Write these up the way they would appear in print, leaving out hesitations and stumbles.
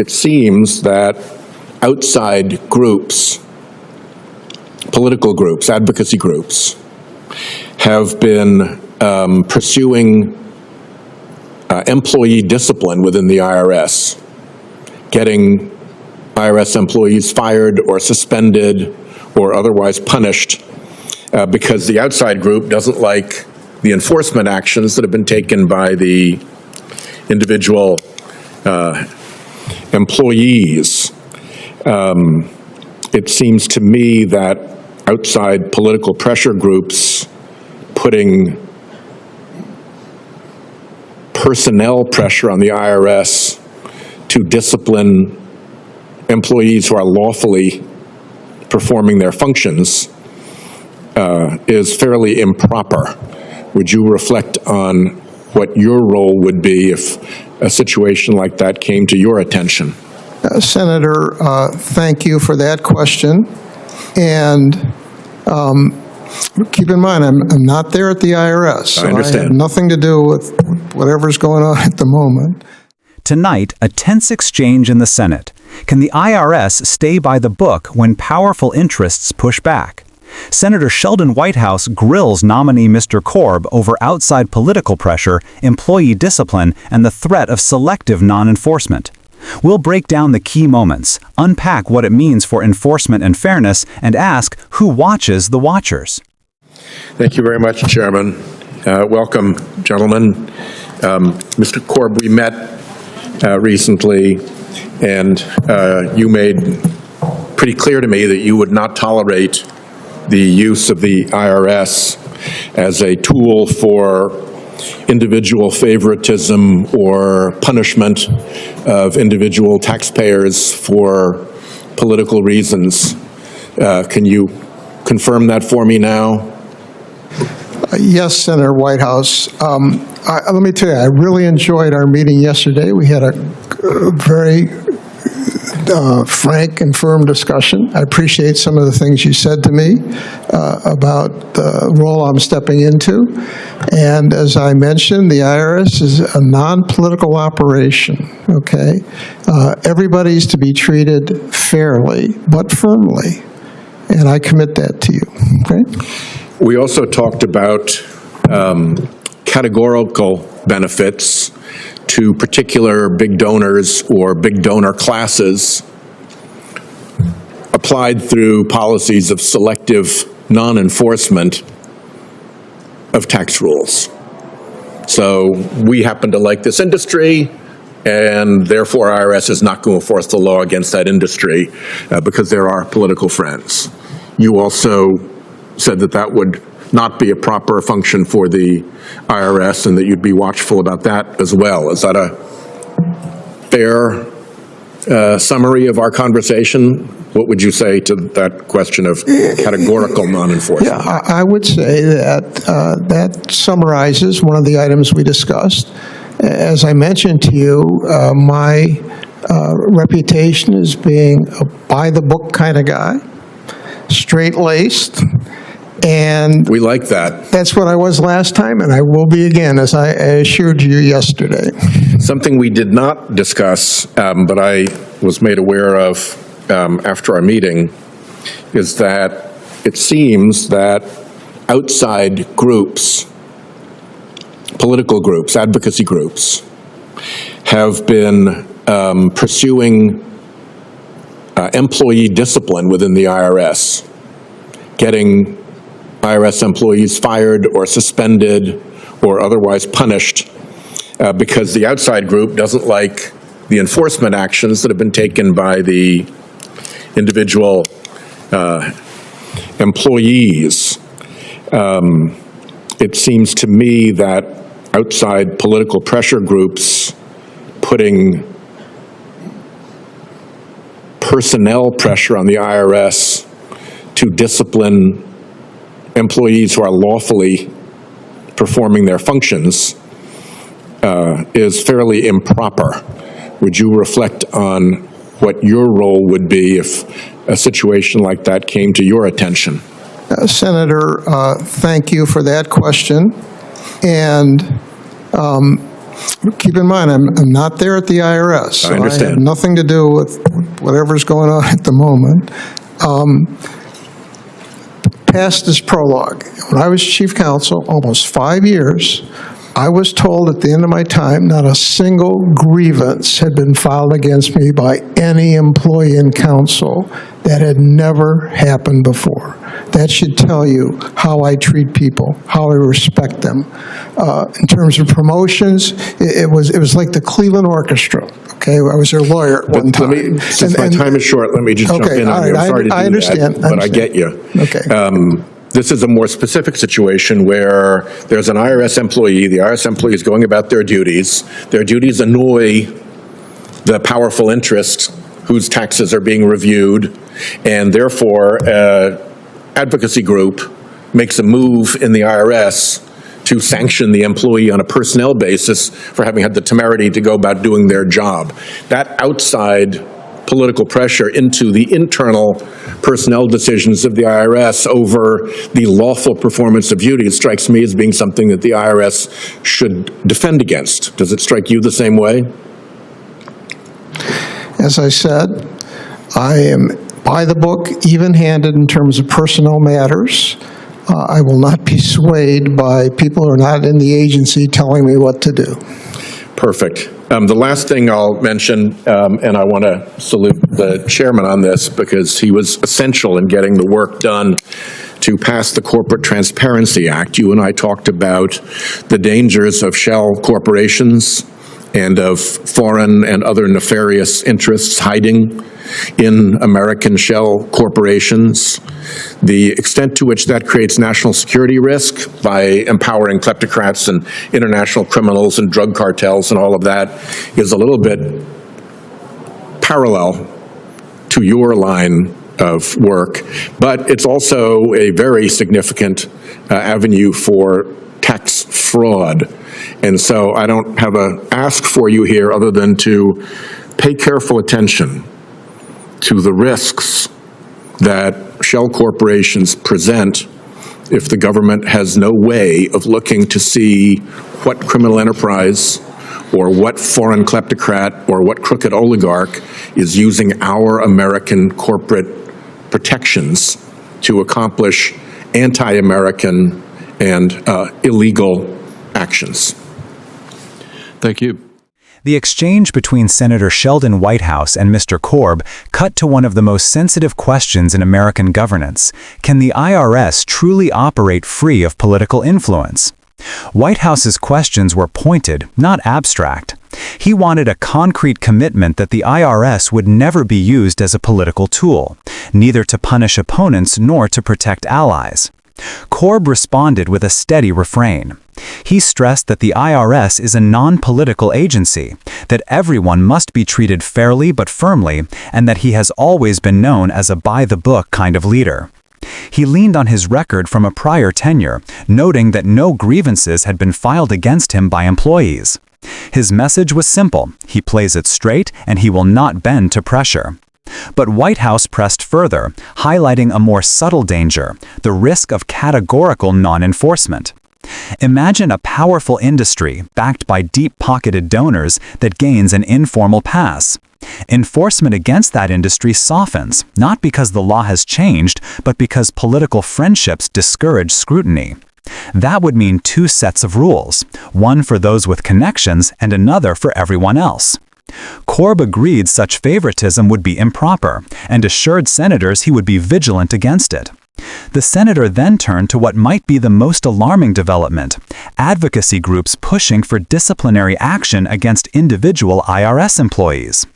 it seems that outside groups, political groups, advocacy groups, have been pursuing employee discipline within the IRS, getting IRS employees fired or suspended or otherwise punished because the outside group doesn't like the enforcement actions that have been taken by the individual employees. It seems to me that outside political pressure groups putting personnel pressure on the IRS to discipline employees who are lawfully performing their functions is fairly improper. Would you reflect on what your role would be if a situation like that came to your attention? Senator, thank you for that question. And keep in mind, I'm not there at the IRS. So I understand. I have nothing to do with whatever's going on at the moment. Tonight, a tense exchange in the Senate. Can the IRS stay by the book when powerful interests push back? Senator Sheldon Whitehouse grills nominee Mr. Korb over outside political pressure, employee discipline, and the threat of selective non-enforcement. We'll break down the key moments, unpack what it means for enforcement and fairness, and ask who watches the watchers. Thank you very much, Chairman. Welcome, gentlemen. Mr. Korb, we met recently, and you made pretty clear to me that you would not tolerate the use of the IRS as a tool for individual favoritism or punishment of individual taxpayers for political reasons. Can you confirm that for me now? Yes, Senator Whitehouse. Let me tell you, I really enjoyed our meeting yesterday. We had a very frank and firm discussion. I appreciate some of the things you said to me about the role I'm stepping into. And as I mentioned, the IRS is a non-political operation, okay? Everybody's to be treated fairly, but firmly. And I commit that to you, okay? We also talked about categorical benefits to particular big donors or big donor classes applied through policies of selective non-enforcement of tax rules. So we happen to like this industry, and therefore IRS is not going to enforce the law against that industry because they're our political friends. You also said that that would not be a proper function for the IRS and that you'd be watchful about that as well. Is that a fair summary of our conversation? What would you say to that question of categorical non-enforcement? Yeah, I would say that that summarizes one of the items we discussed. As I mentioned to you, my reputation as being a by-the-book kind of guy, straight-laced, and we like that. That's what I was last time, and I will be again, as I assured you yesterday. Something we did not discuss, but I was made aware of after our meeting, is that it seems that outside groups, political groups, advocacy groups, have been pursuing employee discipline within the IRS, getting IRS employees fired or suspended or otherwise punished because the outside group doesn't like the enforcement actions that have been taken by the individual employees. It seems to me that outside political pressure groups putting personnel pressure on the IRS to discipline employees who are lawfully performing their functions is fairly improper. Would you reflect on what your role would be if a situation like that came to your attention? Senator, thank you for that question. And keep in mind, I'm not there at the IRS. So I I have understand. nothing to do with whatever's going on at the moment. Past is prologue. When I was chief counsel, almost 5 years, I was told at the end of my time not a single grievance had been filed against me by any employee in council. That had never happened before. That should tell you how I treat people, how I respect them. In terms of promotions, it was like the Cleveland Orchestra. Okay, I was their lawyer at one But time. since my time is short, let me just jump Okay, in all on you. right, I'm sorry to do I understand. that, but I get you. Okay. This is a more specific situation where there's an IRS employee, the IRS employee is going about their duties. Their duties annoy the powerful interest whose taxes are being reviewed, and therefore, advocacy group makes a move in the IRS to sanction the employee on a personnel basis for having had the temerity to go about doing their job. That outside political pressure into the internal personnel decisions of the IRS over the lawful performance of duty, it strikes me as being something that the IRS should defend against. Does it strike you the same way? As I said, I am by the book, even-handed in terms of personnel matters. I will not be swayed by people who are not in the agency telling me what to do. Perfect. The last thing I'll mention, and I want to salute the chairman on this because he was essential in getting the work done to pass the Corporate Transparency Act. You and I talked about the dangers of shell corporations and of foreign and other nefarious interests hiding in American shell corporations, the extent to which that creates national security risk by empowering kleptocrats and international criminals and drug cartels and all of that is a little bit parallel to your line of work, but it's also a very significant avenue for tax fraud. And so I don't have a ask for you here other than to pay careful attention to the risks that shell corporations present if the government has no way of looking to see what criminal enterprise or what foreign kleptocrat or what crooked oligarch is using our American corporate protections to accomplish anti-American and illegal actions. Thank you. The exchange between Senator Sheldon Whitehouse and Mr. Korb cut to one of the most sensitive questions in American governance. Can the IRS truly operate free of political influence? Whitehouse's questions were pointed, not abstract. He wanted a concrete commitment that the IRS would never be used as a political tool, neither to punish opponents nor to protect allies. Korb responded with a steady refrain. He stressed that the IRS is a non-political agency, that everyone must be treated fairly but firmly, and that he has always been known as a by-the-book kind of leader. He leaned on his record from a prior tenure, noting that no grievances had been filed against him by employees. His message was simple: he plays it straight and he will not bend to pressure. But Whitehouse pressed further, highlighting a more subtle danger, the risk of categorical non-enforcement. Imagine a powerful industry, backed by deep-pocketed donors, that gains an informal pass. Enforcement against that industry softens, not because the law has changed, but because political friendships discourage scrutiny. That would mean two sets of rules, one for those with connections and another for everyone else. Korb agreed such favoritism would be improper, and assured senators he would be vigilant against it. The senator then turned to what might be the most alarming development: advocacy groups pushing for disciplinary action against individual IRS employees.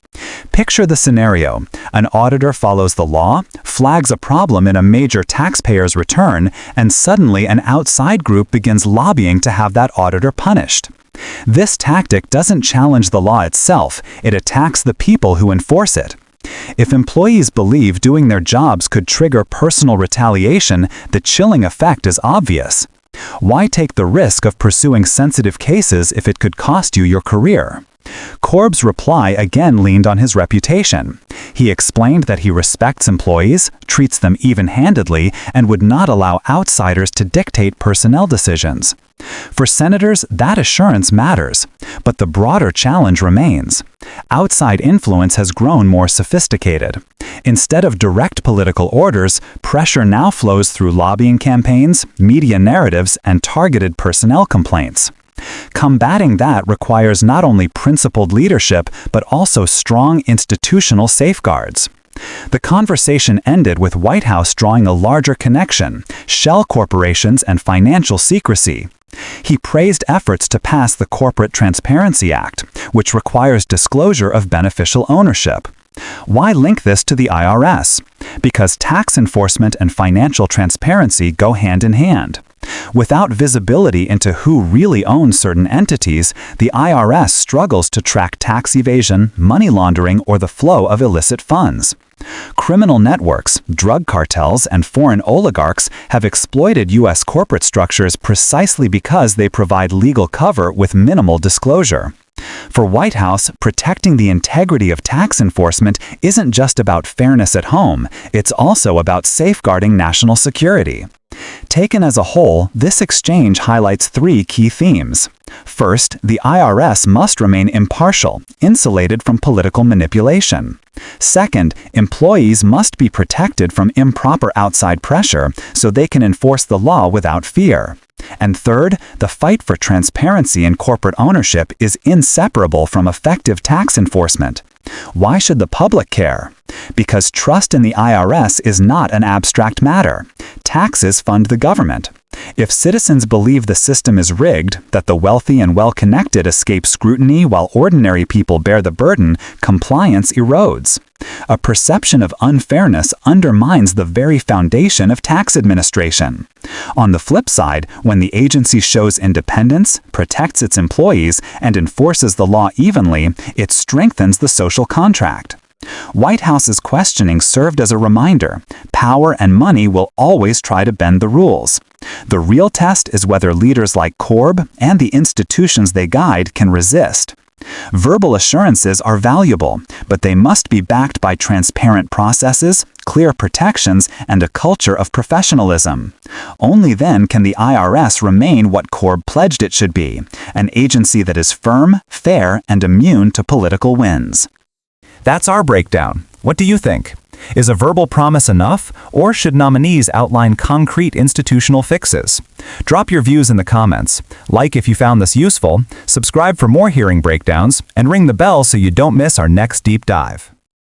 Picture the scenario: an auditor follows the law, flags a problem in a major taxpayer's return, and suddenly an outside group begins lobbying to have that auditor punished. This tactic doesn't challenge the law itself, it attacks the people who enforce it. If employees believe doing their jobs could trigger personal retaliation, the chilling effect is obvious. Why take the risk of pursuing sensitive cases if it could cost you your career? Korb's reply again leaned on his reputation. He explained that he respects employees, treats them even-handedly, and would not allow outsiders to dictate personnel decisions. For senators, that assurance matters, but the broader challenge remains. Outside influence has grown more sophisticated. Instead of direct political orders, pressure now flows through lobbying campaigns, media narratives, and targeted personnel complaints. Combating that requires not only principled leadership, but also strong institutional safeguards. The conversation ended with Whitehouse drawing a larger connection: shell corporations and financial secrecy. He praised efforts to pass the Corporate Transparency Act, which requires disclosure of beneficial ownership. Why link this to the IRS? Because tax enforcement and financial transparency go hand in hand. Without visibility into who really owns certain entities, the IRS struggles to track tax evasion, money laundering, or the flow of illicit funds. Criminal networks, drug cartels, and foreign oligarchs have exploited U.S. corporate structures precisely because they provide legal cover with minimal disclosure. For Whitehouse, protecting the integrity of tax enforcement isn't just about fairness at home, it's also about safeguarding national security. Taken as a whole, this exchange highlights three key themes. First, the IRS must remain impartial, insulated from political manipulation. Second, employees must be protected from improper outside pressure so they can enforce the law without fear. And third, the fight for transparency in corporate ownership is inseparable from effective tax enforcement. Why should the public care? Because trust in the IRS is not an abstract matter. Taxes fund the government. If citizens believe the system is rigged, that the wealthy and well-connected escape scrutiny while ordinary people bear the burden, compliance erodes. A perception of unfairness undermines the very foundation of tax administration. On the flip side, when the agency shows independence, protects its employees, and enforces the law evenly, it strengthens the social contract. Whitehouse's questioning served as a reminder: power and money will always try to bend the rules. The real test is whether leaders like Korb and the institutions they guide can resist. Verbal assurances are valuable, but they must be backed by transparent processes, clear protections, and a culture of professionalism. Only then can the IRS remain what Korb pledged it should be: an agency that is firm, fair, and immune to political winds. That's our breakdown. What do you think? Is a verbal promise enough, or should nominees outline concrete institutional fixes? Drop your views in the comments. Like if you found this useful, subscribe for more hearing breakdowns, and ring the bell so you don't miss our next deep dive.